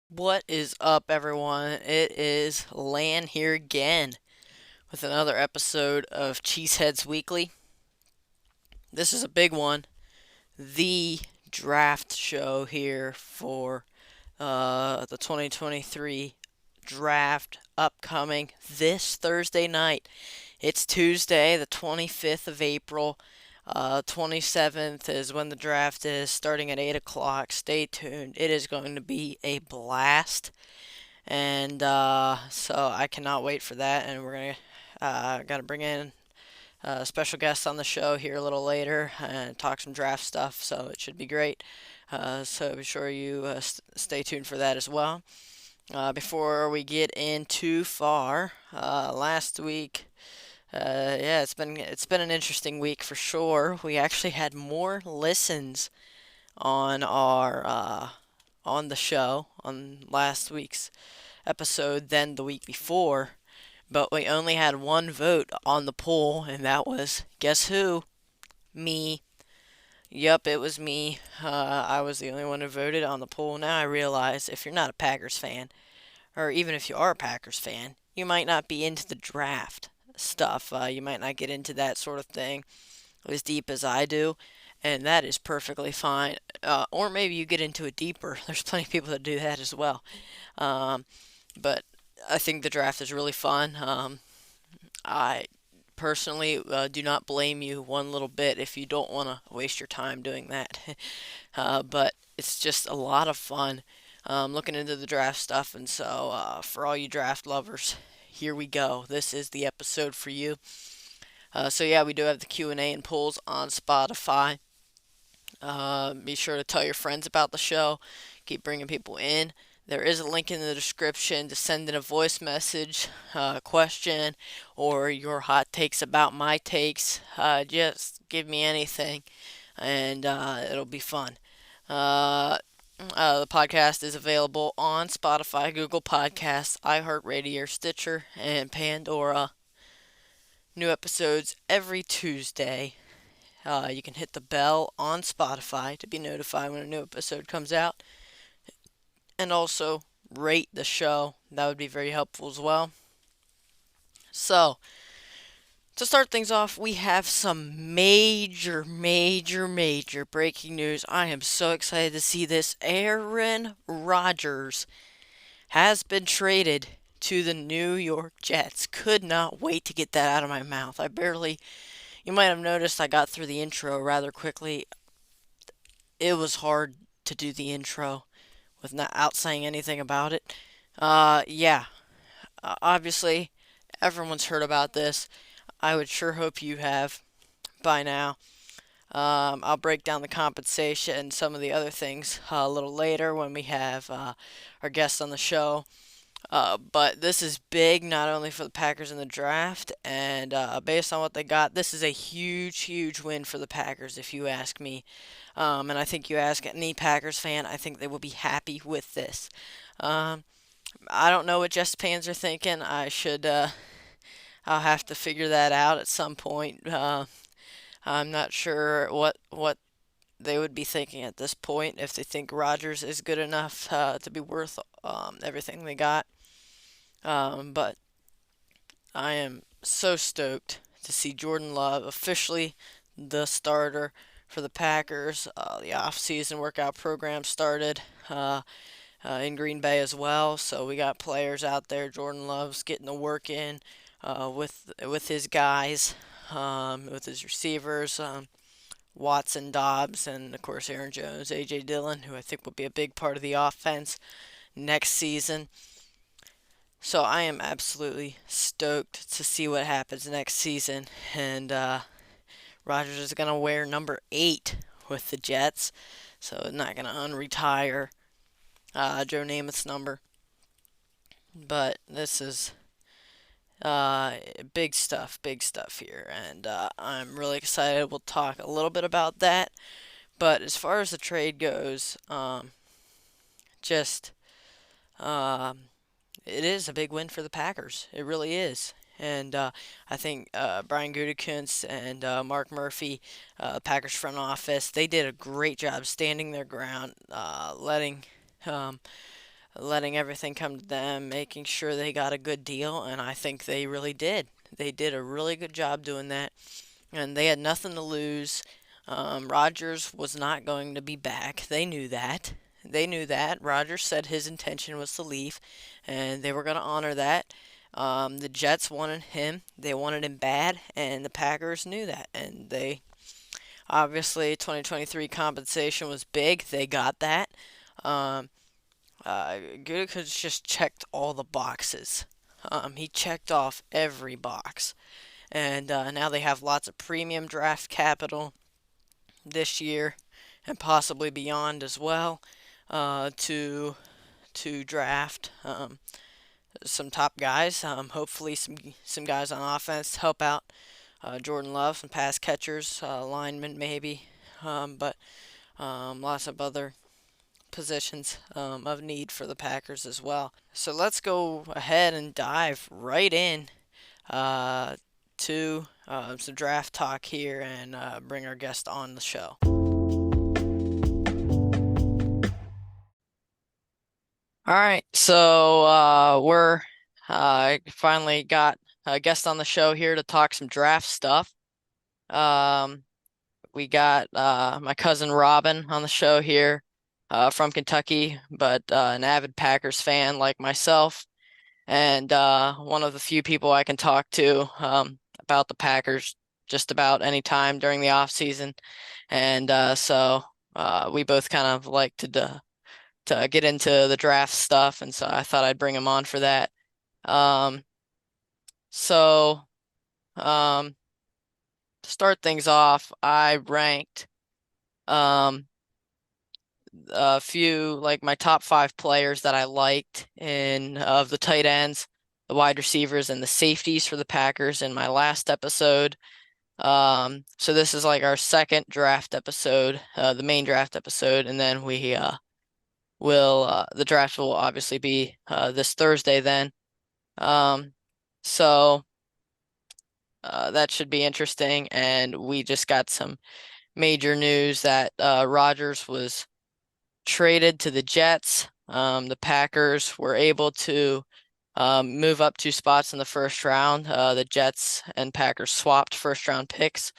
What is up, everyone? It is Lan here again with another episode of Cheeseheadz Weekly. This is a big one, the draft show here for the 2023 draft upcoming this Thursday night. It's Tuesday, the 25th of April. 27th is when the draft is, starting at 8 o'clock. Stay tuned. It is going to be a blast. And so I cannot wait for that. And we're gonna bring in a special guest on the show here a little later and talk some draft stuff. So it should be great. So be sure you stay tuned for that as well. Before we get in too far, last week, yeah, it's been an interesting week for sure. We actually had more listens on our on the show on last week's episode than the week before, but we only had one vote on the poll, and that was, guess who? Me. Yep, it was me. I was the only one who voted on the poll. Now I realize if you're not a Packers fan, or even if you are a Packers fan, you might not be into the draft stuff. You might not get into that sort of thing as deep as I do, and that is perfectly fine. Or maybe you get into it deeper. There's plenty of people that do that as well. Um, but I think the draft is really fun. I personally do not blame you one little bit if you don't want to waste your time doing that. But it's just a lot of fun looking into the draft stuff. And so, for all you draft lovers, here we go. This is the episode for you. So yeah, we do have the Q&A and polls on Spotify. Be sure to tell your friends about the show. Keep bringing people in. There is a link in the description to send in a voice message, question, or your hot takes about my takes. Just give me anything, and it'll be fun. The podcast is available on Spotify, Google Podcasts, iHeartRadio, Stitcher, and Pandora. New episodes every Tuesday. You can hit the bell on Spotify to be notified when a new episode comes out. And also rate the show. That would be very helpful as well. So, to start things off, we have some major breaking news. I am so excited to see this. Aaron Rodgers has been traded to the New York Jets. Could not wait to get that out of my mouth. You might have noticed I got through the intro rather quickly. It was hard to do the intro without saying anything about it. Yeah, obviously, everyone's heard about this. I would sure hope you have by now. I'll break down the compensation and some of the other things a little later when we have our guests on the show. But this is big, not only for the Packers in the draft, and based on what they got, this is a huge win for the Packers, if you ask me. And I think you ask any Packers fan, I think they will be happy with this. Um, I don't know what Jets fans are thinking. I'll have to figure that out at some point. I'm not sure what they would be thinking at this point if they think Rodgers is good enough to be worth everything they got. But I am so stoked to see Jordan Love officially the starter for the Packers. The off-season workout program started in Green Bay as well, so we got players out there. Jordan Love's getting the work in with his guys, with his receivers. Watson, Dobbs, and of course Aaron Jones, A.J. Dillon, who I think will be a big part of the offense next season. So I am absolutely stoked to see what happens next season. And Rodgers is going to wear number 8 with the Jets. So not going to unretire Joe Namath's number. But this is big stuff here. And I'm really excited. We'll talk a little bit about that. But as far as the trade goes, just it is a big win for the Packers. It really is. And I think Brian Gutekunst and Mark Murphy, Packers front office, they did a great job standing their ground, um, letting everything come to them, making sure they got a good deal, and I think they really did. They did a really good job doing that, and they had nothing to lose. Rodgers was not going to be back. They knew that. They knew that. Rodgers said his intention was to leave, and they were going to honor that. The Jets wanted him. They wanted him bad, and the Packers knew that. And they obviously 2023 compensation was big. They got that. Um, Gutekunst just checked all the boxes. He checked off every box, and now they have lots of premium draft capital this year, and possibly beyond as well, to draft some top guys. Hopefully, some guys on offense to help out Jordan Love, some pass catchers, linemen maybe, but lots of other positions of need for the Packers as well. So let's go ahead and dive right in uh, to some draft talk here and bring our guest on the show. All right, so we're finally got a guest on the show here to talk some draft stuff. We got my cousin Robin on the show here from Kentucky, but an avid Packers fan like myself, and one of the few people I can talk to about the Packers just about any time during the off season, and so we both kind of like to get into the draft stuff, and so I thought I'd bring him on for that. Um, so um, to start things off, I ranked um, a few like my top 5 players that I liked in of the tight ends, the wide receivers, and the safeties for the Packers in my last episode. So this is like our second draft episode, the main draft episode, and then we will the draft will obviously be this Thursday then. Um, so that should be interesting, and we just got some major news that Rodgers was traded to the Jets. The Packers were able to move up 2 spots in the first round. The Jets and Packers swapped first round picks,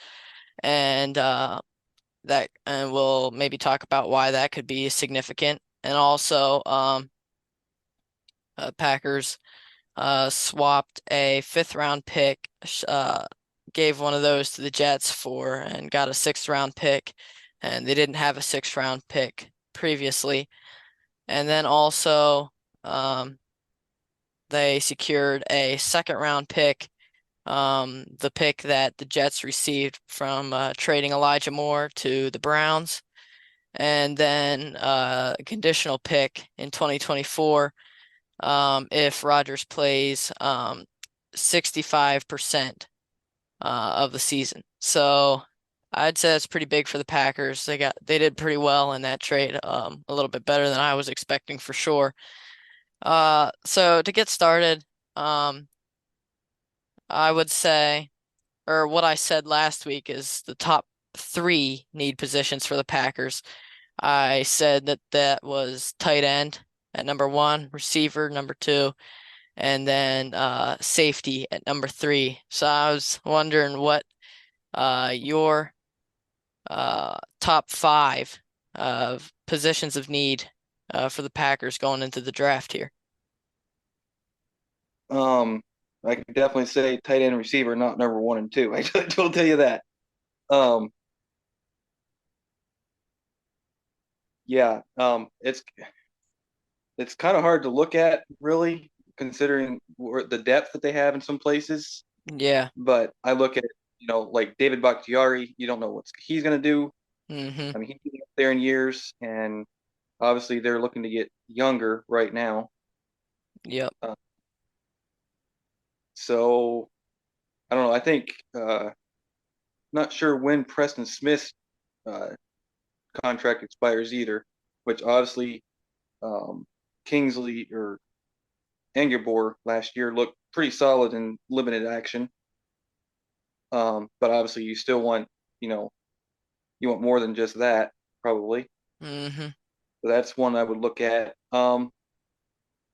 and we'll maybe talk about why that could be significant. And also, Packers swapped a 5th round pick, gave one of those to the Jets for, and got a 6th round pick, and they didn't have a 6th round pick previously. And then also, they secured a 2nd round pick, the pick that the Jets received from trading Elijah Moore to the Browns, and then a conditional pick in 2024 if Rodgers plays 65% of the season. So I'd say that's pretty big for the Packers. They did pretty well in that trade, a little bit better than I was expecting for sure. So to get started, I would say, or what I said last week is the top 3 need positions for the Packers. I said that was tight end at number 1, receiver number 2, and then safety at number 3. So I was wondering what your top 5 of positions of need for the Packers going into the draft here. I could definitely say tight end receiver, not number 1 and 2. I will tell you that. Yeah, it's kind of hard to look at, really, considering the depth that they have in some places. Yeah. But I look at, like David Bakhtiari, you don't know what he's going to do. Mm-hmm. I mean, he's getting up there in years, and obviously they're looking to get younger right now. Yep. So I don't know. I think not sure when Preston Smith's uh, contract expires either, which obviously Kingsley or Angerbor last year looked pretty solid in limited action. But obviously you still want, you want more than just that, probably. Mm-hmm. So that's one I would look at. But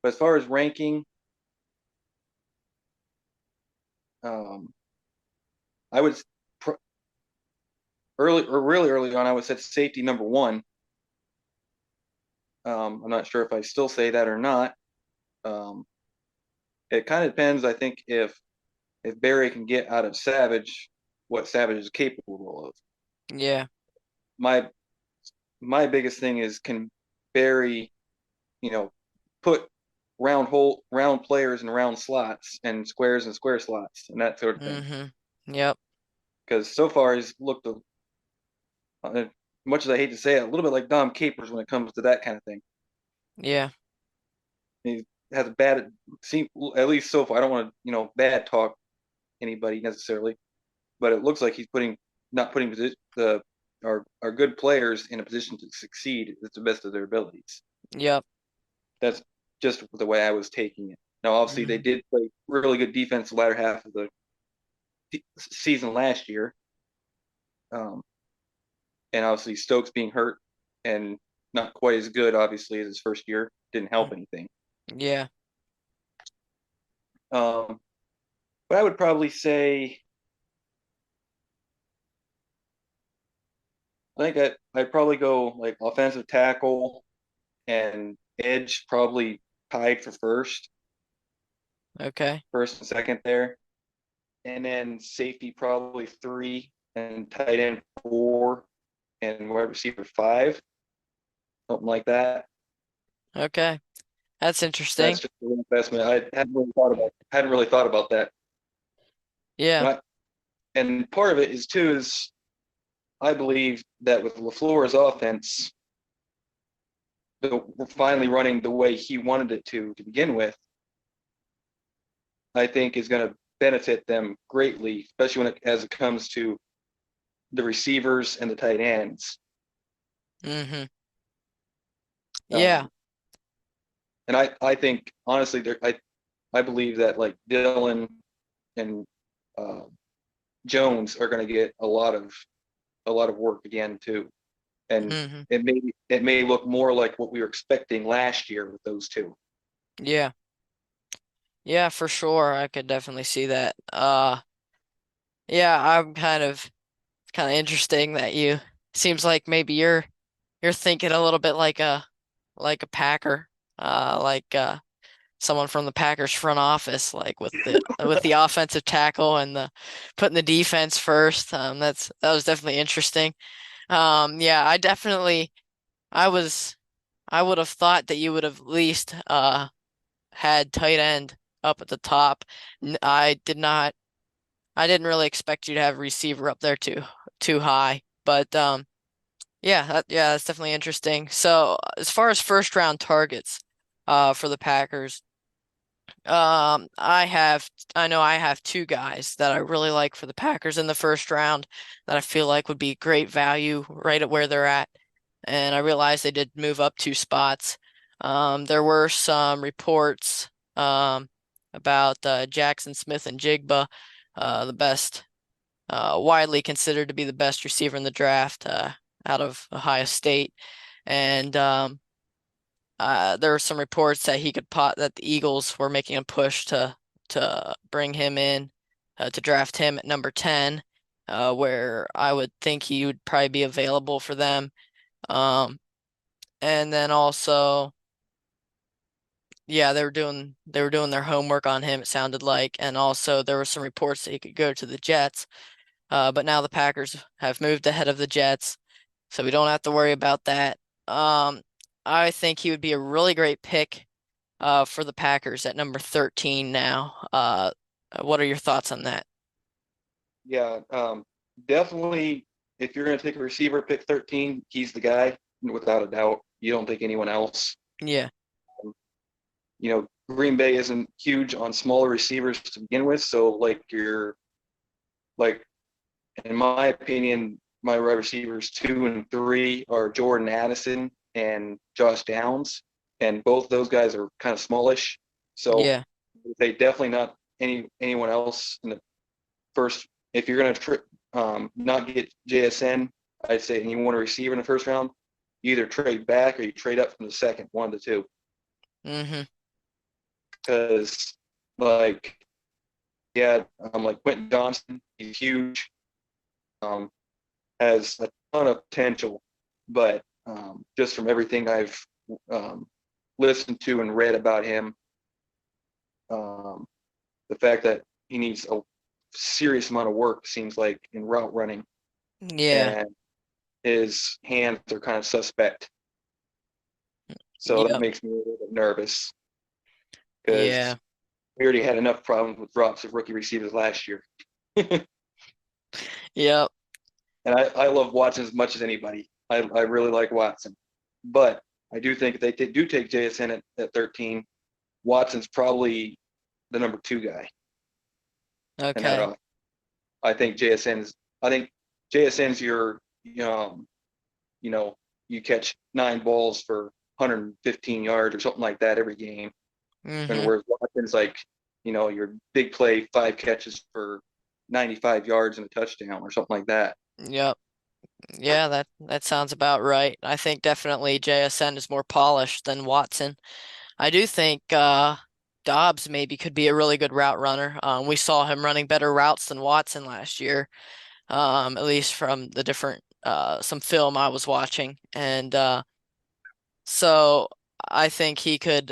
as far as ranking, um, I would really early on, I would set safety number one. I'm not sure if I still say that or not. Um, it kind of depends, I think, if Barry can get out of Savage what Savage is capable of. Yeah. My my biggest thing is, can Barry, you know, put round players in round slots and squares in square slots and that sort of thing. Mm-hmm. Yep. Because so far he's looked much as I hate to say it, a little bit like Dom Capers when it comes to that kind of thing. Yeah. He has a bad seem at least so far. I don't want to bad talk anybody necessarily, but it looks like he's not putting our good players in a position to succeed at the best of their abilities. Yep. That's just the way I was taking it. Now, obviously, they Mm-hmm. did play really good defense the latter half of the season last year, um, and obviously Stokes being hurt and not quite as good, obviously, as his first year didn't help anything. Yeah. Um, but I would probably say, I think I'd probably go like offensive tackle and edge, probably tied for Okay. first and second there, and then safety probably three, and tight end four, and wide receiver five, something like that. Okay. That's That's interesting. just an investment. I hadn't really thought about that. Yeah. And, and part of it is I believe that with LaFleur's offense, we're finally running the way he wanted it to begin with, I think is going to benefit them greatly, especially as it comes to the receivers and the tight ends. Mm-hmm. Yeah. Um, and I think honestly, I believe that like Dylan and uh, Jones are going to get a lot of work again too, and Mm-hmm. it may look more like what we were expecting last year with those two. Yeah. Yeah, for sure. I could definitely see that. Yeah, kind of interesting that you seems like maybe you're thinking a little bit like a Packer. Like someone from the Packers front office, like with the offensive tackle and the putting the defense first. That was definitely interesting. Yeah, I was I would have thought that you would have at least had tight end up at the top. I did not. I didn't really expect you to have receiver up there too high, but yeah, that's definitely interesting. So as far as first round targets, for the Packers, I know I have two guys that I really like for the Packers in the first round that I feel like would be great value right at where they're at. And I realized they did move up two spots. There were some reports about Jackson Smith and Jigba, the best, widely considered to be the best receiver in the draft out of Ohio State. And there were some reports that that the Eagles were making a push to bring him in to draft him at number 10, where I would think he would probably be available for them. Um, and then also, yeah, they were doing their homework on him, it sounded like, and also there were some reports that he could go to the Jets. But now the Packers have moved ahead of the Jets, so we don't have to worry about that. Um, I think he would be a really great pick for the Packers at number 13 now. What are your thoughts on that? Yeah, definitely. If you're going to take a receiver, pick 13. He's the guy, without a doubt. You don't take anyone else. Yeah. Green Bay isn't huge on smaller receivers to begin with, so like in my opinion, my wide receivers 2 and 3 are Jordan Addison and Josh Downs, and both those guys are kind of smallish. So Yeah. they definitely not anyone else in the first. If you're going to not get JSN, I'd say, and you want a receiver in the first round, you either trade back or you trade up from the second, one of the two. Mm-hmm. Because, like, yeah, like Quentin Johnson, he's huge, um, has a ton of potential, but just from everything I've um, listened to and read about him, um, the fact that he needs a serious amount of work seems like in route running, Yeah. and his hands are kind of suspect. So that Yep. makes me a little bit nervous Yeah. because we already had enough problems with drops of rookie receivers last year. And Yep. I love Watson as much as anybody. I really like Watson. But I do think if they do take JSN at 13, Watson's probably the number two guy in that Okay. offense. I think JSN's your you know, you catch 9 balls for 115 yards or something like that every game. And Mm-hmm. whereas Watson's like, your big play, 5 catches for 95 yards and a touchdown or something like that. Yep. Yeah, that sounds about right. I think definitely JSN is more polished than Watson. I do think Dobbs maybe could be a really good route runner. We saw him running better routes than Watson last year, at least from the different some film I was watching. And so I think he could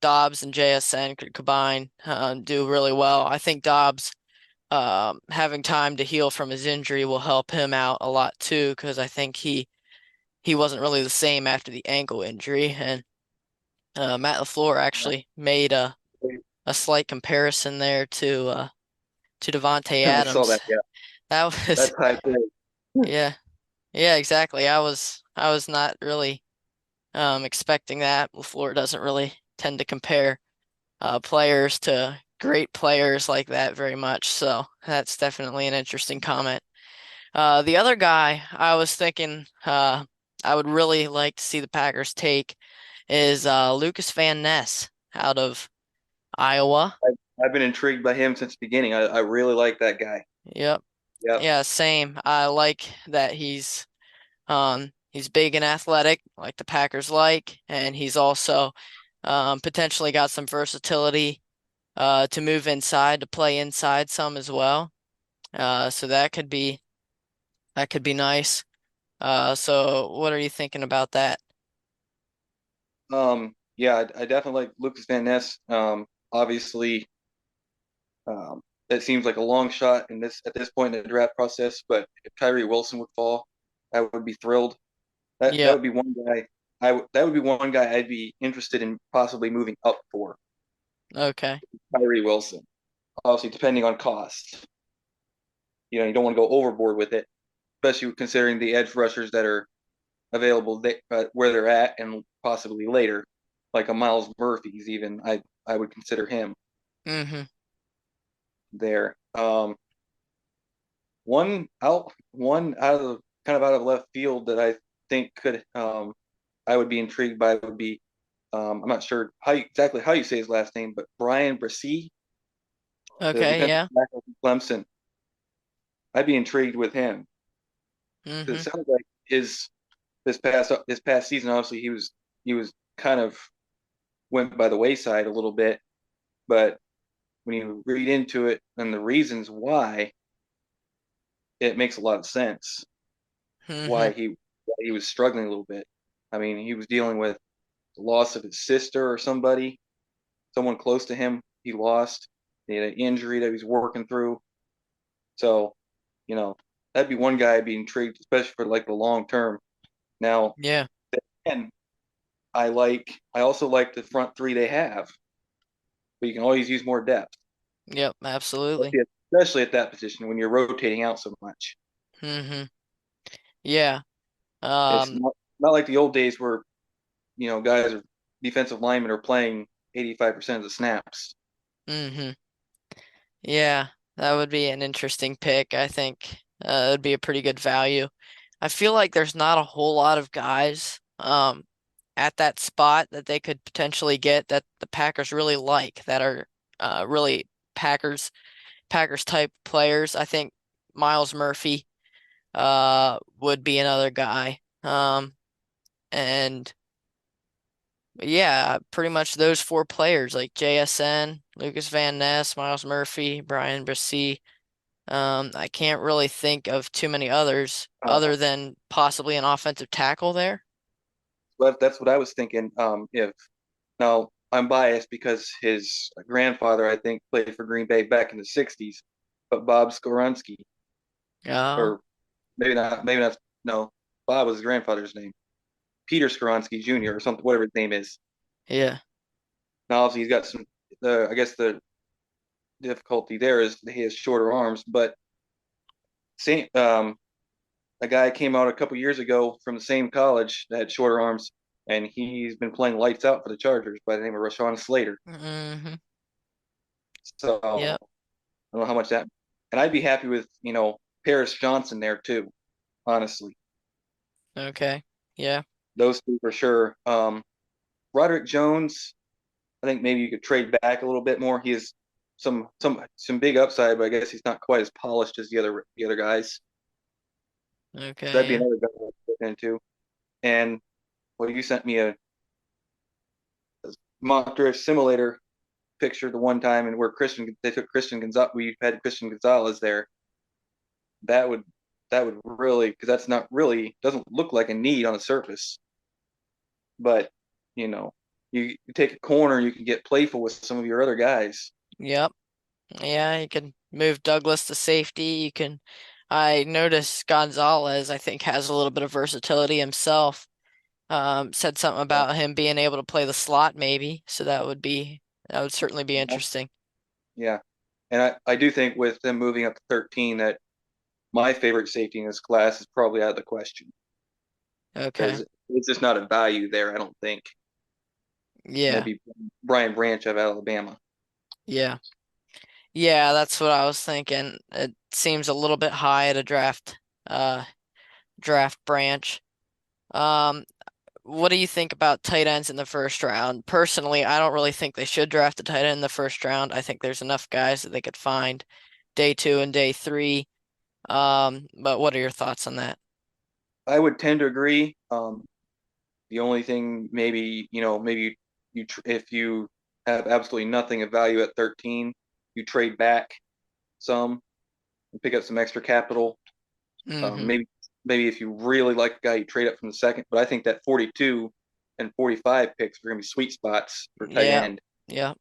Dobbs and JSN could combine do really well. I think Dobbs having time to heal from his injury will help him out a lot too, because I think he wasn't really the same after the ankle injury. And Matt LaFleur actually made a slight comparison there to Devontae I saw Adams. that. Yeah, That was that's high play. yeah, yeah, exactly. I was not really expecting that. LaFleur doesn't really tend to compare players to great players like that very much. So that's definitely an interesting comment. The other guy I was thinking I would really like to see the Packers take is Lucas Van Ness out of Iowa. I've been intrigued by him since the beginning. I really like that guy. Yep. Yep. Yeah, same. I like that he's big and athletic, like the Packers like, and he's also potentially got some versatility to move inside, to play inside some as well. So that could be nice. So what are you thinking about that? Yeah, I definitely like Lucas Van Ness. Obviously, it seems like a long shot at this point in the draft process, but if Tyree Wilson would fall, I would be thrilled. That Yep. would be one guy. That would be one guy I'd be interested in possibly moving up for. Okay. Tyree Wilson. Obviously, depending on cost. You don't want to go overboard with it, especially considering the edge rushers that are available where they're at and possibly later, like a Miles Murphy's even. I would consider him Mm-hmm. there. One out of kind of out of left field that I think could I would be intrigued by would be I'm not sure exactly how you say his last name, but Brian Bresee, the Okay. defensive Yeah. tackle from Clemson. I'd be intrigued with him because Mm-hmm. it sounds like this past season, obviously he was kind of went by the wayside a little bit, but when you read into it and the reasons why, it makes a lot of sense Mm-hmm. why he was struggling a little bit. I mean, he was dealing with the loss of his sister or someone close to him. He lost. He had an injury that he's working through. So, you know, that'd be one guy I'd be intrigued, especially for like the long term. Now, Yeah. and I also like the front three they have, but you can always use more depth, Yep. Absolutely. especially at that position when you're rotating out so much. Mm-hmm. Yeah. It's Um. not like the old days where guys are defensive linemen are playing 85% of the snaps. Mm-hmm. Yeah. That would be an interesting pick. I think it would be a pretty good value. I feel like there's not a whole lot of guys. at that spot that they could potentially get that the Packers really like that are really Packers type players. I think Miles Murphy would be another guy. And yeah, pretty much those four players like JSN, Lucas Van Ness, Miles Murphy, Brian Bresee. I can't really think of too many others Uh, other than possibly an offensive tackle there. but that's what I was thinking. If now I'm biased because his grandfather, I think, played for Green Bay back in the '60s, but Bob Skoronski, Oh, or maybe not. No, Bob was his grandfather's name. Peter Skoronski Jr. or something, whatever his name is. yeah. Now obviously he's got some. I guess the difficulty there is he has shorter arms, but same. A guy came out a couple years ago from the same college that had shorter arms, and he's been playing lights out for the Chargers by the name of Rashawn Slater. Hmm. So I Yep. don't know how much that, and I'd be happy with Paris Johnson there too. Honestly, Okay. Yeah. those two for sure. Roderick Jones, I think maybe you could trade back a little bit more. He has some big upside, but I guess he's not quite as polished as the other guys. So Okay. that'd be Yeah. another guy to look into. And well, you sent me a mock draft simulator picture the one time, and where they took Christian Gonzalez. We had Christian Gonzalez there. That would that would really, because that's not really, doesn't look like a need on the surface, but you know you take a corner, you can get playful with some of your other guys. Yep. Yeah. You can move Douglas to safety. You can. I noticed Gonzalez, I think, has a little bit of versatility himself. Said something Yeah, about him being able to play the slot, maybe. So that would certainly be interesting. yeah. And I do think with them moving up to 13 that my favorite safety in this class is probably out of the question Okay. because it's just not a value there. I don't think. And that'd Yeah. be Brian Branch of Alabama. Yeah. Yeah, that's what I was thinking. It seems a little bit high at a uh, draft branch. Um, what do you think about tight ends in the first round? Personally, I don't really think they should draft a tight end in the first round. I think there's enough guys that they could find day two and day three. But what are your thoughts on that? I would tend to agree. The only thing maybe if you have absolutely nothing of value at 13, you trade back some and pick up some extra capital. Hmm. Maybe if you really like a guy, you trade up from the second. But I think that 42 and 45 picks are going to be sweet spots for tight Yeah. end, Yeah.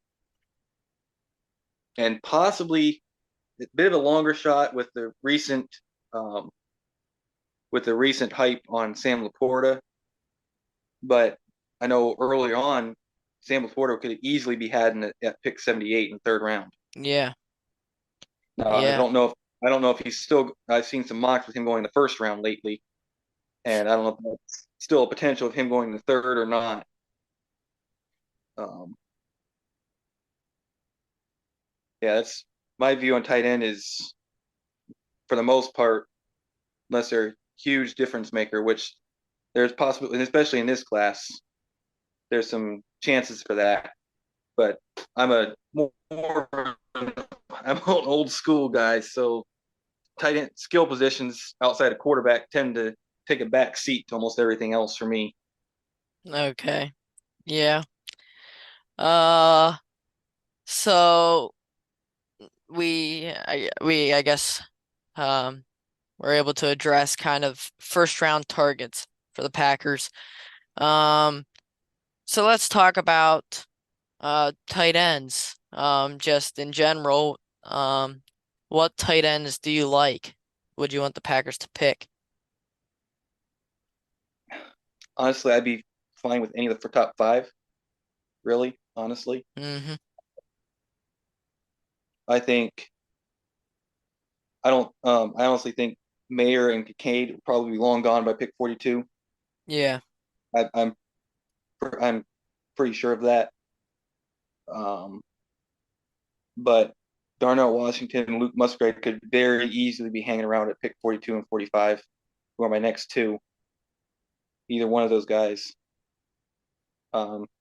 and possibly a bit of a longer shot um, with the recent hype on Sam Laporta. But I know earlier on, Sam Laporta could easily be had at pick 78 in the third round. Yeah. Now Yeah. I don't know if he's still. I've seen some mocks with him going the first round lately, and I don't know if that's still a potential of him going the third or not. Um, yeah, that's my view on tight end is for the most part, unless they're a huge difference maker, which there's possible, and especially in this class, there's some chances for that. But I'm a more I'm an old school guy, so tight end skill positions outside of quarterback tend to take a back seat to almost everything else for me. Okay. Yeah. Uh, so I guess um we're able to address kind of first round targets for the Packers. Um, so let's talk about tight ends. Just in general, what tight ends do you like? Would you want the Packers to pick? Honestly, I'd be fine with any of the top five. Really, honestly, Hmm. I think I don't. I honestly think Mayer and Kincaid will probably be long gone by pick 42. Yeah. I, I'm pretty sure of that. Um, but Darnell Washington and Luke Musgrave could very easily be hanging around at pick 42 and 45, who are my next two. Either one of those guys.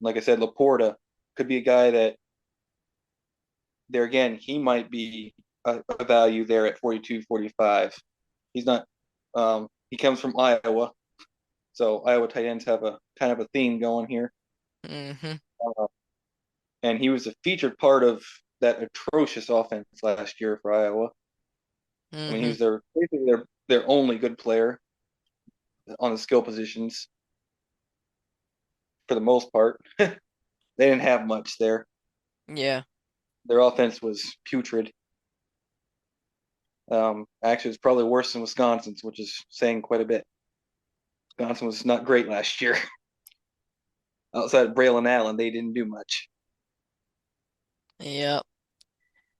Like I said, Laporta could be a guy that there again, he might be a value there at 42, 45. He's not, he comes from Iowa. So Iowa tight ends have a kind of a theme going here. Mm-hmm. Uh, and he was a featured part of that atrocious offense last year for Iowa. I mean, he Mm-hmm. was basically their only good player on the skill positions for the most part. They didn't have much there. Yeah. Their offense was putrid. Actually, it's probably worse than Wisconsin's, which is saying quite a bit. Wisconsin was not great last year. Outside of Braylon Allen, they didn't do much. Yep.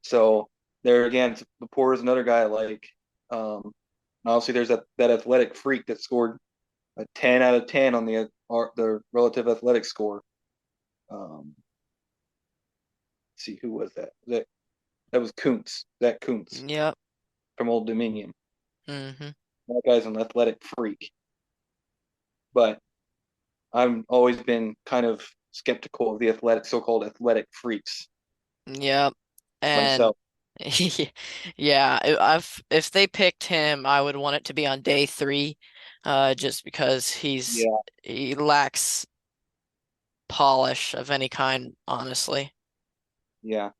So there again, Lepore is another guy like. Um, Obviously, there's that athletic freak that scored a 10 out of 10 on the relative athletic score. Let's see, who was that? That was Kuntz. Zach Kuntz Yep. from Old Dominion. Mm-hmm. That guy's an athletic freak. But I've always been kind of skeptical of the so-called athletic freaks Yep. And myself. yeah, if they picked him, I would want it to be on day 3, just because Yeah, he lacks polish of any kind, honestly. yeah.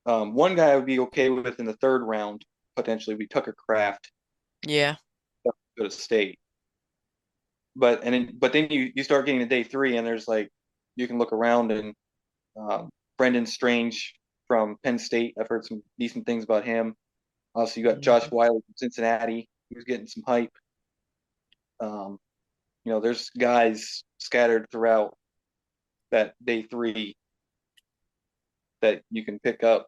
One guy I would be okay with in the third round potentially would be Tucker Kraft. Yeah. Go to state. But then you start getting to day 3 and there's like you can look around and Brendan Strange from Penn State. I've heard some decent things about him. Also, you got Josh Mhm. Wiley from Cincinnati. He was getting some hype. Um, there's guys scattered throughout that day 3 that you can pick up.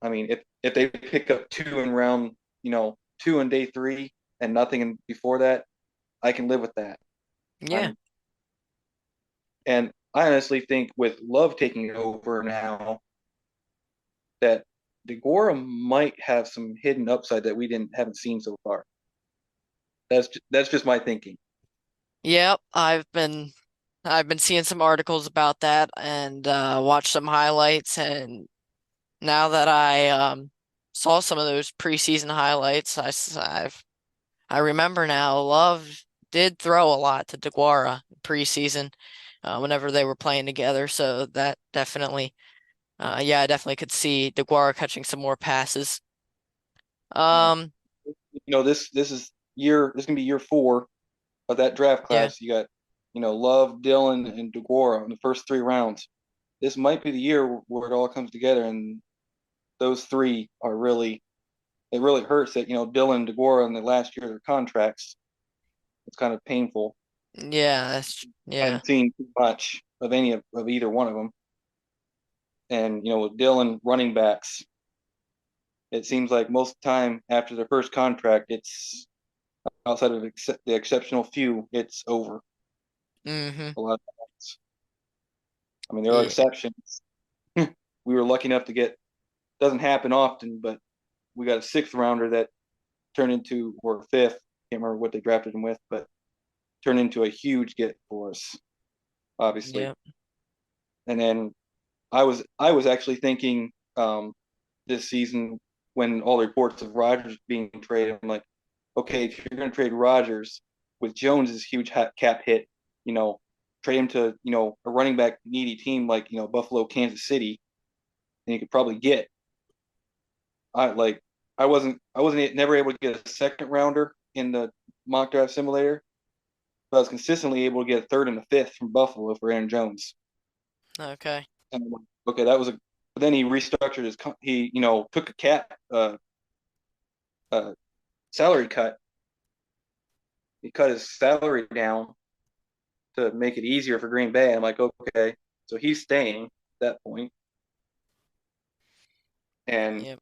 I mean, if they pick up two in round, 2 in day 3 and nothing before that, I can live with that. Yeah. I'm and I honestly think with Love taking it over now, that DeGora might have some hidden upside that we haven't seen so far. That's just my thinking. Yep. I've been seeing some articles about that and watched some highlights, and now that I saw some of those preseason highlights, I remember now Love did throw a lot to DeGuara preseason, whenever they were playing together. So that definitely, yeah, I definitely could see DeGuara catching some more passes. Um, Um, this is gonna be year 4 of that draft yeah, class. You got Love, Dillon, and DeGora in the first 3 rounds. This might be the year where it all comes together, and those three are really it really hurts that Dillon and DeGora in the last year of their contracts. It's kind of painful. yeah, I yeah, haven't seen too much of any of either one of them. And with Dillon running backs, it seems like most of the time after their first contract, it's outside of the exceptional few, it's over. mm-hmm, A lot of times. I mean, there are yeah, exceptions. We were lucky enough to get. Doesn't happen often, but we got a 6th rounder that turned into or fifth. Can't remember what they drafted him with, but turned into a huge get for us, obviously. yeah, And then I was actually thinking this season when all the reports of Rodgers being traded, I'm like, okay, if you're going to trade Rodgers with Jones's huge cap hit, you know, trade him to a running back needy team like Buffalo, Kansas City, and you could probably get. I wasn't never able to get a 2nd rounder in the mock draft simulator, but I was consistently able to get a 3rd and a 5th from Buffalo for Aaron Jones. okay, And I'm like, okay, that was a. But then he restructured he took a uh, salary cut. He cut his salary down to make it easier for Green Bay. I'm like, okay, so he's staying at that point. And yep,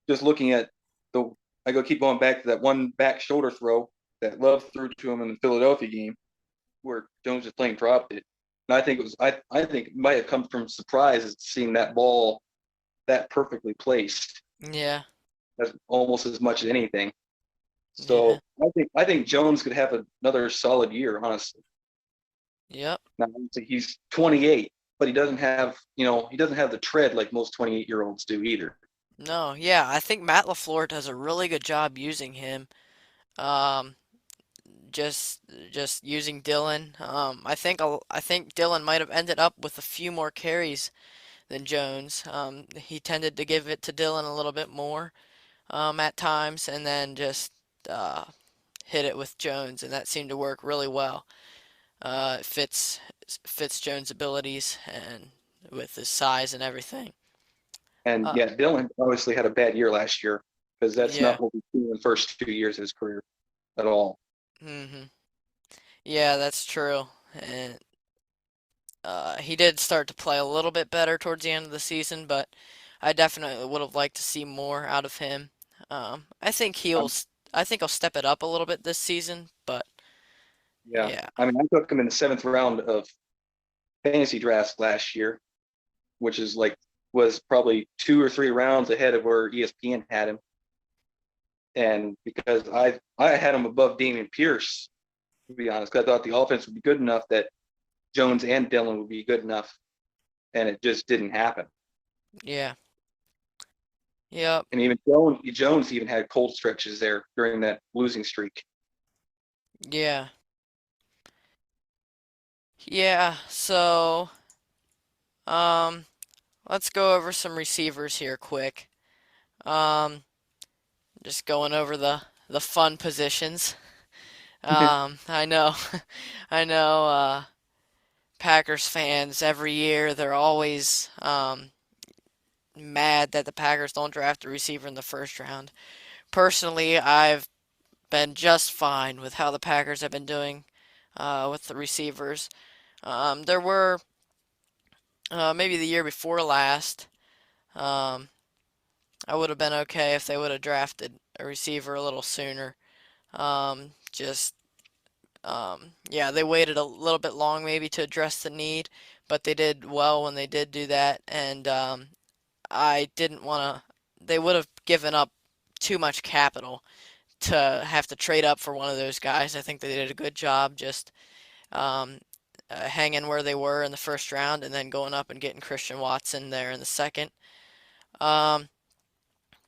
just looking at the, I go keep going back to that one back shoulder throw that Love threw to him in the Philadelphia game where Jones just plain dropped it. And I think it was, I think it might have come from surprise seeing that ball that perfectly placed, yeah, almost as much as anything. yeah, So I think Jones could have another solid year, honestly. Yep. Now he's 28, but he doesn't have the tread like most 28-year-olds do either. No, yeah, I think Matt LaFleur does a really good job using him. Um, just just using Dylan. I think Dylan might have ended up with a few more carries than Jones. He tended to give it to Dylan a little bit more at times, and then just uh, hit it with Jones, and that seemed to work really well. It fits Jones' abilities and with his size and everything. And Uh, yeah, Dylan obviously had a bad year last year because that's yeah. not what we've seen in the first 2 years of his career at all. hmm Yeah, that's true. And he did start to play a little bit better towards the end of the season, but I definitely would have liked to see more out of him. I think Um, I think he'll step it up a little bit this season, but yeah, yeah, I mean, I took him in the seventh round of fantasy drafts last year, which is like was probably 2 or 3 rounds ahead of where ESPN had him. And because I had him above Damian Pierce, to be honest, because I thought the offense would be good enough that Jones and Dillon would be good enough, and it just didn't happen. yeah, yep, And even Jones even had cold stretches there during that losing streak. yeah, yeah. So, um, let's go over some receivers here quick. Um, just going over the fun positions. I know, I know. Packers fans every year they're always mad that the Packers don't draft a receiver in the first round. Personally, I've been just fine with how the Packers have been doing with the receivers. There were maybe the year before last. Um, I would have been okay if they would have drafted a receiver a little sooner. Just yeah, they waited a little bit long maybe to address the need, but they did well when they did do that. And I didn't want to. They would have given up too much capital to have to trade up for one of those guys. I think they did a good job just um, hanging where they were in the first round and then going up and getting Christian Watson there in the second. Um,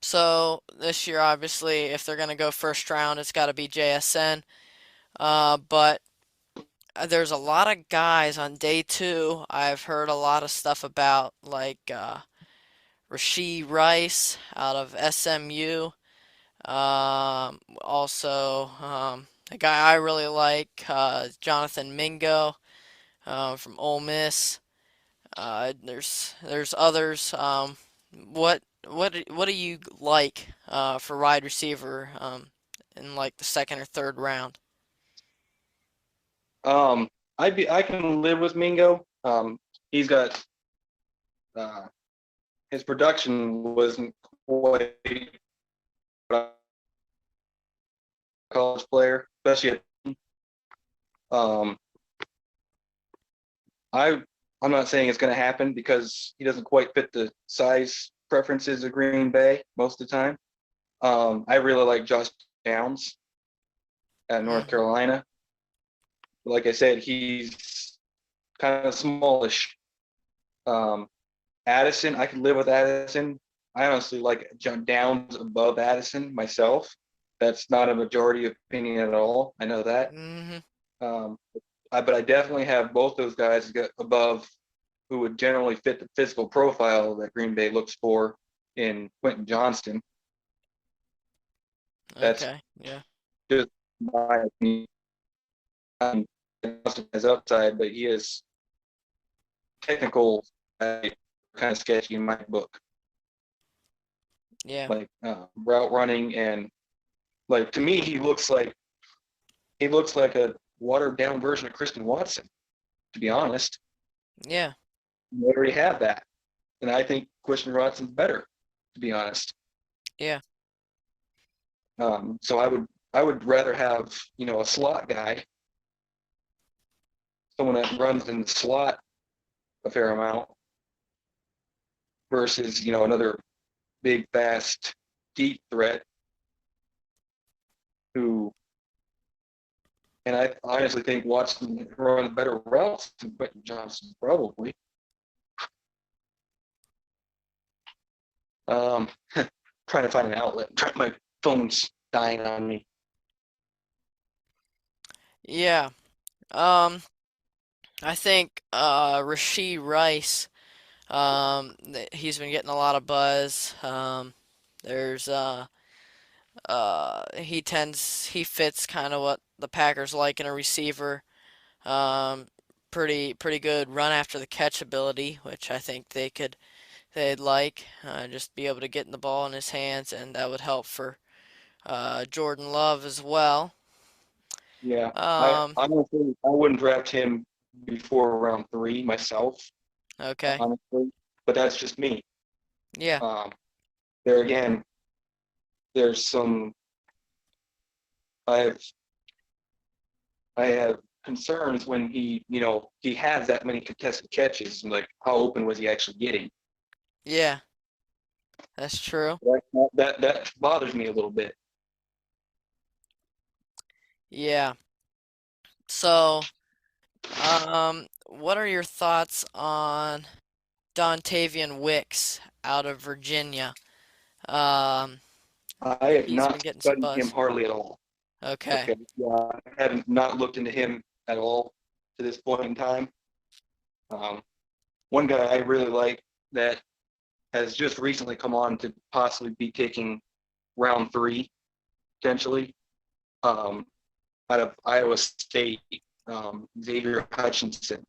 so this year, obviously, if they're going to go first round, it's got to be JSN. But there's a lot of guys on day two. I've heard a lot of stuff about like Rashee Rice out of SMU. Also, a guy I really like, Jonathan Mingo from Ole Miss. There's others. What do you like for wide receiver in like the second or third round? I can live with Mingo. He's got his production wasn't quite a college player, especially um, I I'm not saying it's going to happen because he doesn't quite fit the size preferences of Green Bay most of the time. I really like Josh Downs at North hmm Carolina. Like I said, he's kind of smallish. Um, Addison, I could live with Addison. I honestly like John Downs above Addison myself. That's not a majority opinion at all. I know that. hmm Um, but I definitely have both those guys above who would generally fit the physical profile that Green Bay looks for in Quentin Johnston. That's Okay. Yeah. just my opinion. Johnston has upside, but he is technical, kind of sketchy in my book, Yeah. like route running and like to me he looks like a watered down version of Christian Watson. To be honest, Yeah. we already have that, and I think Christian Watson's better. To be honest, Yeah. so I would rather have a slot guy, someone that runs in the slot a fair amount versus another big fast deep threat who And I honestly think Watson runs better routes than Quentin Johnson, probably. Um, trying to find an outlet. My phone's dying on me. Yeah. I think Rashee Rice. He's been getting a lot of buzz. There's he fits kind of what the Packers like in a receiver. Um, pretty good run after the catch ability, which I think they'd like. Just be able to get in the ball in his hands, and that would help for Jordan Love as well. Yeah, Um, I wouldn't draft him before round 3 myself, okay. honestly, but that's just me. Yeah. Um, there again, there's some I have I have concerns when he has that many contested catches, and like how open was he actually getting? Yeah. That's true. That bothers me a little bit. Yeah. So, what are your thoughts on Dontavian Wicks out of Virginia? Um, I have he's been not getting some studied him buzz. hardly at all. Okay. Okay, yeah, I haven't not looked into him at all to this point in time. Um, one guy I really like that has just recently come on to possibly be taking round 3 potentially, um, out of Iowa State, Xavier Hutchinson.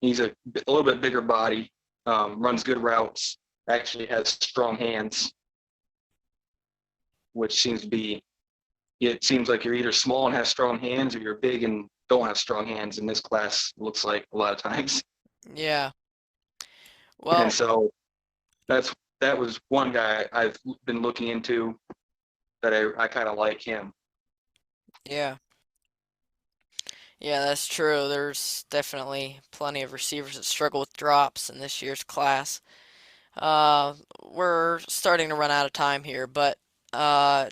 He's a little bit bigger body, runs good routes, actually has strong hands, which seems to be, it seems like you're either small and have strong hands or you're big and don't have strong hands in this class, looks like a lot of times. Yeah. And Well, so that was one guy I've been looking into that I kind of like him. yeah. Yeah, that's true. There's definitely plenty of receivers that struggle with drops in this year's class. We're starting to run out of time here, but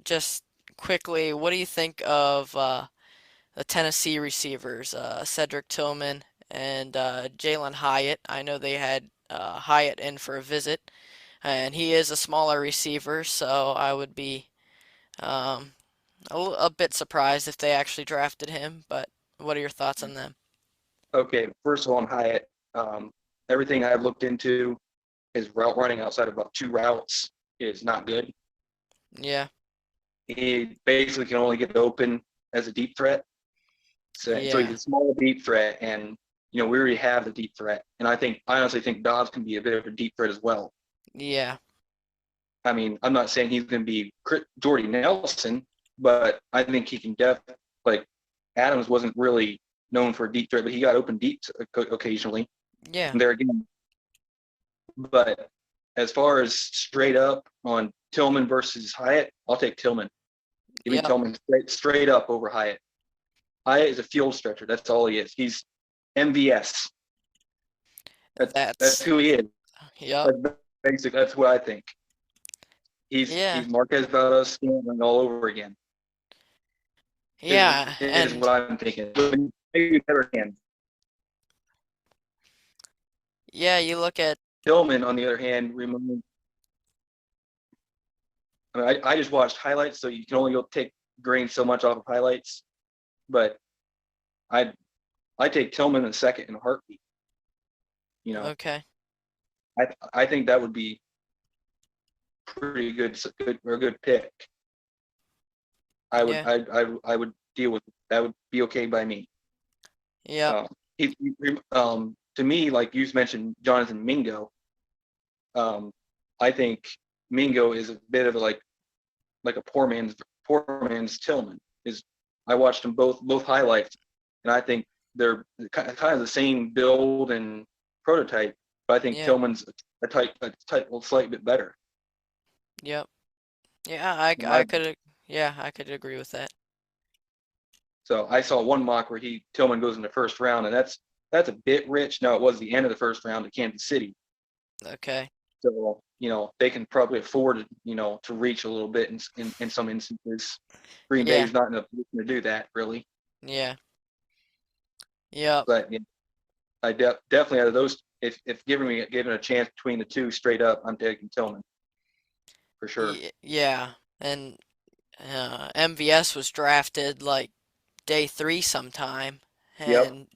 just quickly, what do you think of the Tennessee receivers, Cedric Tillman and Jalen Hyatt? I know they had Hyatt in for a visit, and he is a smaller receiver, so I would be um, a bit surprised if they actually drafted him. But what are your thoughts on them? Okay, first of all, on Hyatt, um, everything I've looked into, his route running outside of about 2 routes is not good. Yeah, He basically can only get open as a deep threat. So he's yeah, a small deep threat, and we already have the deep threat. And I honestly think Dobbs can be a bit of a deep threat as well. yeah, I mean, I'm not saying he's going to be Jordy Nelson, but I think he can like Adams wasn't really known for a deep threat, but he got open deep occasionally. yeah, And there again, but as far as straight up on Tillman versus Hyatt, I'll take Tillman. Give me yep. Tillman straight up over Hyatt. Hyatt is a field stretcher. That's all he is. He's MVS. That's That's who he is. yep. That's basic. That's what I think. Yeah, He's Marquez Valdez all over again. yeah, Is and what I'm thinking. Maybe better hand. yeah, you look at Tillman, on the other hand, I just watched highlights, so you can only go take grain so much off of highlights. But I I take Tillman in second in a heartbeat. You know, okay, I think that would be pretty good or a good pick. I would yeah, I would deal with it. That would be okay by me. yep, Um, to me, like you mentioned, Jonathan Mingo. Um, I think Mingo is a bit of like a poor man's Tillman. Is I watched them both highlights, and I think they're kind of the same build and prototype. But I think yeah, Tillman's a slight bit better. yep, yeah. In my I could yeah, I could agree with that. So I saw one mock where Tillman goes in the first round, and that's a bit rich. Now it was the end of the first round to Kansas City, Okay, so they can probably afford to reach a little bit in some instances. Green yeah, Bay's not in a position to do that really. Yeah. Yep. But definitely out of those, if given a chance between the two straight up, I'm taking Tillman for sure. Yeah. And MVS was drafted like day three sometime, Yep. and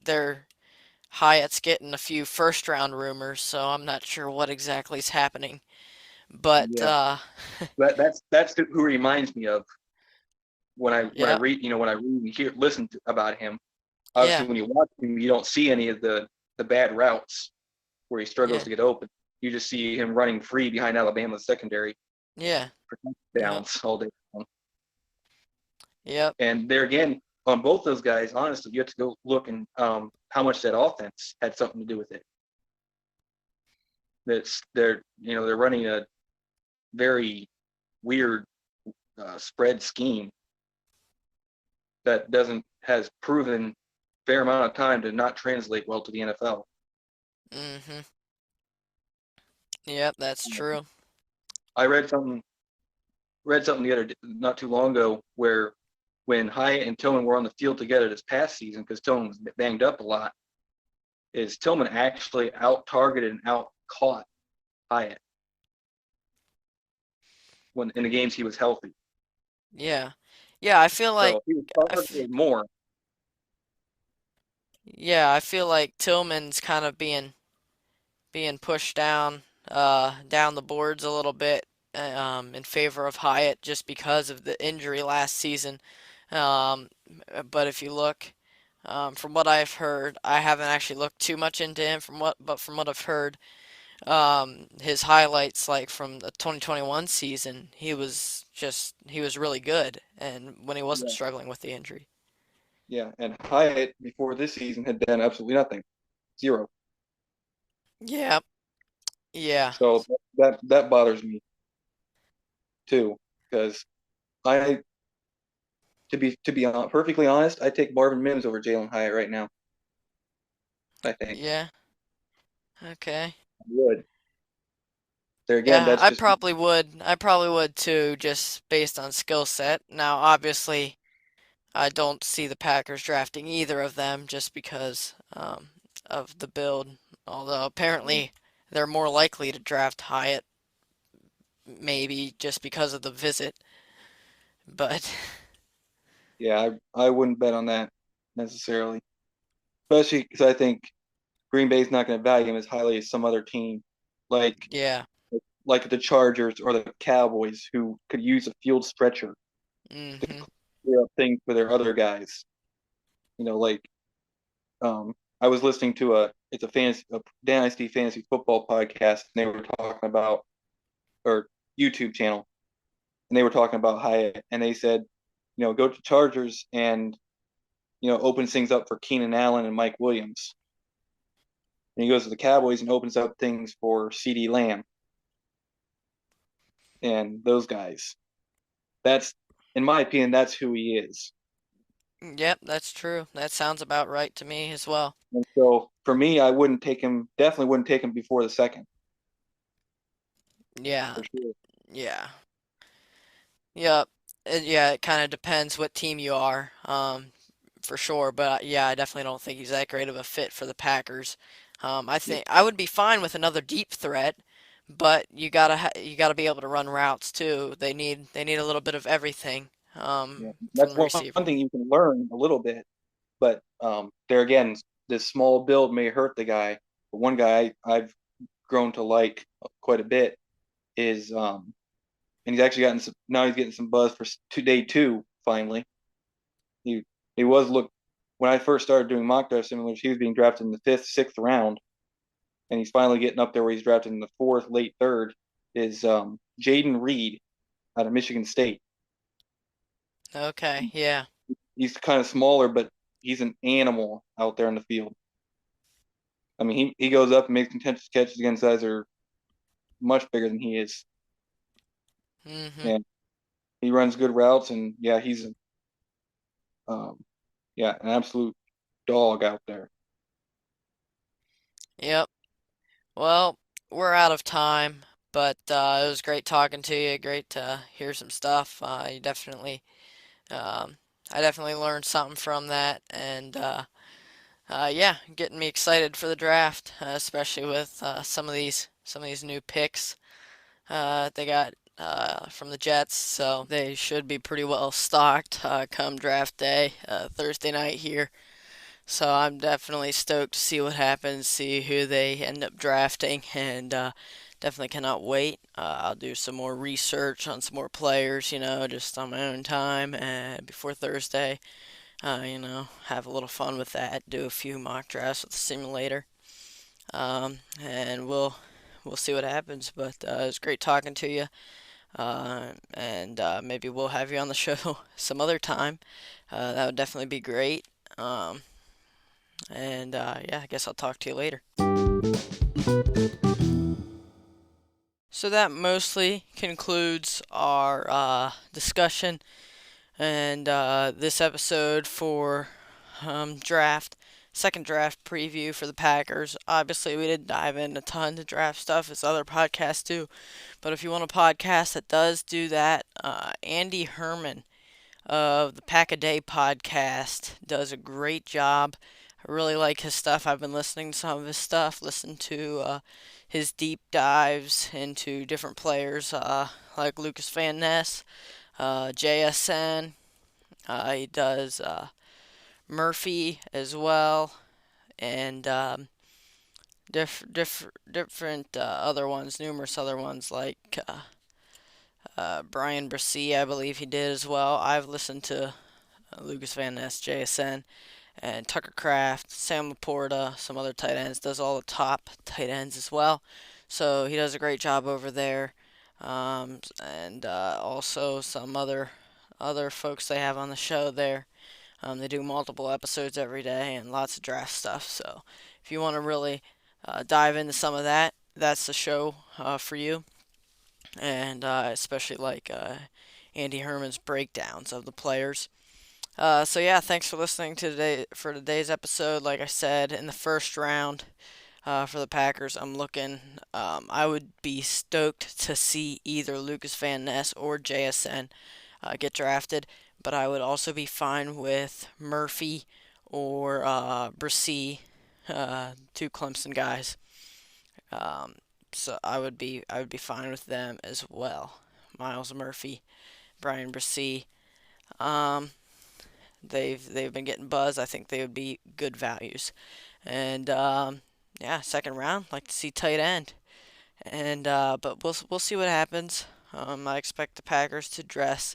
Hyatt's getting a few first round rumors, so I'm not sure what exactly is happening. But Yeah. That's who reminds me of when I yeah, read when I read and listen about him. Obviously, yeah, when you watch him, you don't see any of the bad routes where he struggles yeah, to get open. You just see him running free behind Alabama's secondary yeah, for yep, touchdowns all day long. yep, And there again, on both those guys, honestly, you have to go look and how much that offense had something to do with it. They're running a very weird spread scheme that doesn't has proven fair amount of time to not translate well to the NFL. mhm, yep, that's true. I read something the other not too long ago where when Hyatt and Tillman were on the field together this past season because Tillman was banged up a lot, is Tillman actually out targeted and out caught Hyatt when in the games he was healthy. Yeah, yeah, So he was I f targeted more. yeah, I feel like Tillman's kind of being pushed down the boards a little bit in favor of Hyatt just because of the injury last season. Um, but if you look, from what I've heard, I haven't actually looked too much into him but from what I've heard, his highlights like from the 2021 season, he was really good, and when he wasn't Yeah, struggling with the injury. yeah. And Hyatt before this season had done absolutely nothing, zero. Yeah, yeah, So that bothers me too because I to be perfectly honest, I take Marvin Mims over Jalen Hyatt right now. I think yeah. Okay. I would. There again, Yeah, that's just I probably would too, just based on skill set. Now, obviously, I don't see the Packers drafting either of them just because of the build. Although apparently they're more likely to draft Hyatt, maybe just because of the visit. But yeah. I wouldn't bet on that necessarily, especially because I think Green Bay's not going to value him as highly as some other team, like yeah, like the Chargers or the Cowboys, who could use a field stretcher to hmm, clear up things for their other guys. Like I was listening to a dynasty fantasy football podcast, and they were talking about or YouTube channel, and they were talking about Hyatt, and they said, go to Chargers and opens things up for Keenan Allen and Mike Williams. And he goes to the Cowboys and opens up things for CD Lamb and those guys. That's, in my opinion, that's who he is. yep, that's true. That sounds about right to me as well. And so for me, I wouldn't take him. Definitely wouldn't take him before the second Yeah, for sure. yeah. Yep. Yeah, it kind of depends what team you are, for sure. But yeah, I definitely don't think he's that great of a fit for the Packers. I Yeah, think I would be fine with another deep threat, but you gotta be able to run routes too. They need a little bit of everything, yeah. from That's the one receiver. thing you can learn a little bit, but there again, this small build may hurt the guy. But one guy I've grown to like quite a bit is and he's actually gotten some now he's getting some buzz for day two finally. He he was look when I first started doing mock draft simulators, he was being drafted in the fifth, sixth round, and he's finally getting up there where he's drafted in the fourth, late third. Is Jaden Reed out of Michigan State. Okay, yeah. He's kind of smaller, but he's an animal out there in the field. I mean, he goes up and makes contentious catches against guys that are much bigger than he is, Mhm. and he runs good routes. And yeah, he's um, yeah, an absolute dog out there. Yep. Well, we're out of time, but it was great talking to you. Great to hear some stuff. You definitely um, I definitely learned something from that, and yeah, getting me excited for the draft, especially with some of these new picks they got from the Jets. So they should be pretty well stocked come draft day, Thursday night here. So I'm definitely stoked to see what happens, see who they end up drafting, and definitely cannot wait. I'll do some more research on some more players, just on my own time before Thursday. Have a little fun with that. Do a few mock drafts with the simulator, and we'll see what happens. But it was great talking to you, and maybe we'll have you on the show some other time. That would definitely be great. And yeah, I guess I'll talk to you later. So that mostly concludes our discussion and this episode for second draft preview for the Packers. Obviously, we didn't dive in a ton to draft stuff as other podcasts do, but if you want a podcast that does do that, Andy Herman of the Pack a Day podcast does a great job. I really like his stuff. I've been listening to some of his stuff, listened to his deep dives into different players like Lucas Van Ness, JSN. He does Murphy as well, and different other ones, numerous other ones like Brian Brissy, I believe he did as well. I've listened to Lucas Van Ness, JSN, and Tucker Kraft, Sam Laporta, some other tight ends. Does all the top tight ends as well. So he does a great job over there. And also some other folks they have on the show there. They do multiple episodes every day and lots of draft stuff. So if you want to really dive into some of that, that's the show for you. And especially like Andy Herman's breakdowns of the players. So yeah, thanks for listening to today's episode. Like I said, in the first round for the Packers, I'm looking. I would be stoked to see either Lucas Van Ness or JSN get drafted, but I would also be fine with Murphy or Brissy, two Clemson guys. Um, so I would be fine with them as well. Miles Murphy, Brian Brissy. Um, they've been getting buzz. I think they would be good values. And yeah, second round, like to see tight end. And but we'll see what happens. I expect the Packers to address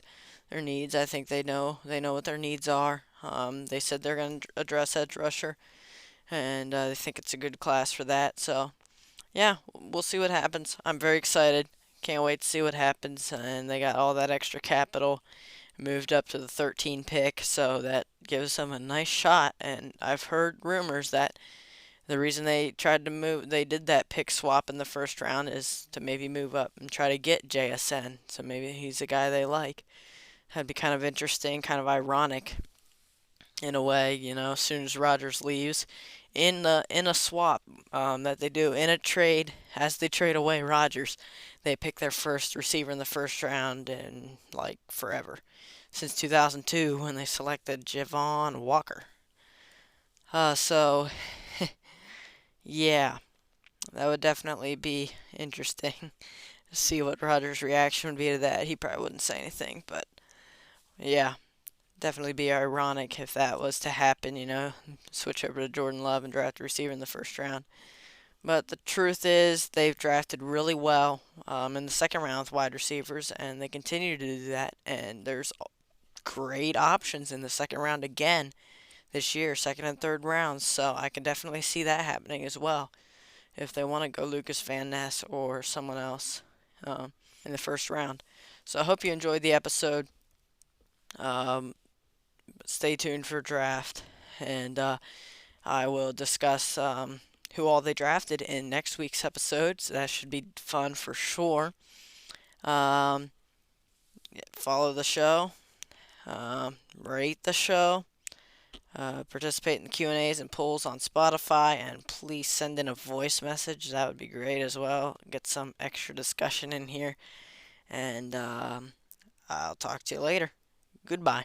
their needs. I think they know what their needs are. They said they're going to address edge rusher, and they think it's a good class for that. So yeah, we'll see what happens. I'm very excited. Can't wait to see what happens. And they got all that extra capital moved up to the 13 pick, so that gives them a nice shot. And I've heard rumors that the reason they did that pick swap in the first round is to maybe move up and try to get JSN. So maybe he's a guy they like. That'd be kind of interesting, kind of ironic in a way, as soon as Rodgers leaves. In a swap that they do in a trade, as they trade away Rodgers, they pick their first receiver in the first round in like forever, since 2002 when they selected Javon Walker. So yeah, that would definitely be interesting to see what Rodgers' reaction would be to that. He probably wouldn't say anything, but yeah, definitely be ironic if that was to happen, switch over to Jordan Love and draft a receiver in the first round. But the truth is, they've drafted really well in the second round with wide receivers, and they continue to do that. And there's great options in the second round again this year, second and third rounds. So I can definitely see that happening as well if they want to go Lucas Van Ness or someone else in the first round. So I hope you enjoyed the episode. Um, Stay tuned for draft, and I will discuss who all they drafted in next week's episode. So that should be fun for sure. Um, Follow the show, rate the show, participate in the Q&As and polls on Spotify, and please send in a voice message. That would be great as well. Get some extra discussion in here, and I'll talk to you later. Goodbye.